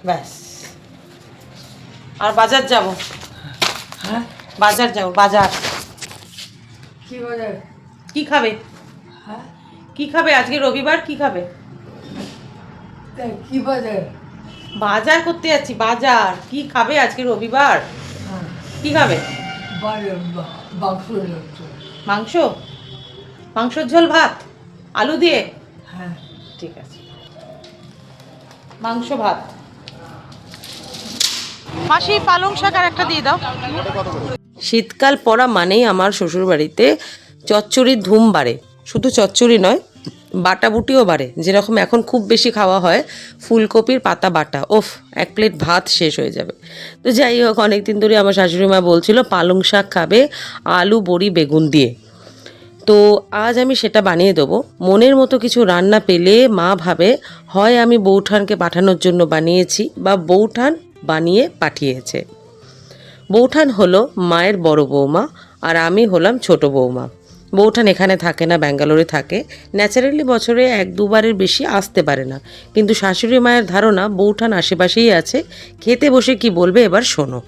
ব্যাস। আর বাজার যাব। হ্যাঁ বাজার যাব, বাজার। কি বাজার? কি খাবে? হ্যাঁ কি খাবে আজকে রবিবার? কি খাবে? কি বাজার? বাজার করতে যাচ্ছি, বাজার। কি খাবে আজকে রবিবার? হ্যাঁ কি খাবে? বাজার বাক্স যাচ্ছে। মাংস? মাংসর ঝোল ভাত আলু দিয়ে? হ্যাঁ ঠিক আছে, মাংস ভাত। মাসি পালং শাক আর একটা দিয়ে দাও। শীতকাল পড়া মানেই আমার শ্বশুরবাড়িতে চচ্চড়ির ধুম বাড়ে। শুধু চচ্চড়ি নয়, বাটাবুটিও বাড়ে। যেরকম এখন খুব বেশি খাওয়া হয় ফুলকপির পাতা বাটা, ওফ, এক প্লেট ভাত শেষ হয়ে যাবে। তো যাই হোক, অনেকদিন ধরে আমার শাশুড়ি মা বলছিল পালং শাক খাবে আলু বড়ি বেগুন দিয়ে। তো আজ আমি সেটা বানিয়ে দেবো। মনের মতো কিছু রান্না পেলে মা ভাবে হয় আমি বৌঠানকে পাঠানোর জন্য বানিয়েছি বা বৌঠান বানিয়ে পাঠিয়েছে। বৌঠান হলো মায়ের বড় বৌমা আর আমি হলাম ছোট বৌমা। বৌঠান এখানে থাকে না, ব্যাঙ্গালোরে থাকে। ন্যাচারালি বছরে 1-2বারের বেশি আসতে পারে না, কিন্তু শাশুড়ি মায়ের ধারণা বৌঠান আশেপাশেই আছে। খেতে বসে কি বলবে এবার শোনো।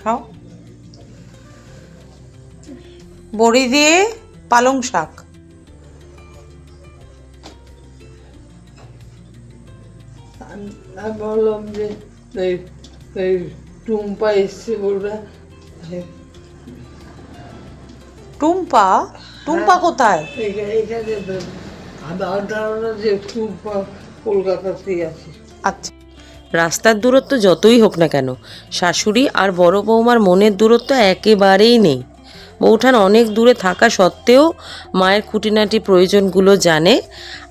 খাও। বড়ি দিয়ে পালং শাক। আমি বললাম যে এই এই টুম্পা এসছে বলবে। টুম্পা? টুম্পা কোথায়? এখানে আমার ধারণা যে টুম্পা কলকাতাতেই আছে। আচ্ছা, রাস্তার দূরত্ব যতই হোক না কেন, শাশুড়ি আর বড় বৌমার মনের দূরত্ব একেবারেই নেই। বৌঠান অনেক দূরে থাকা সত্ত্বেও মায়ের খুঁটিনাটি প্রয়োজনগুলো জানে,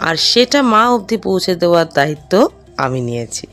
আর সেটা মা অবধি পৌঁছে দেওয়ার দায়িত্ব আমি নিয়েছি।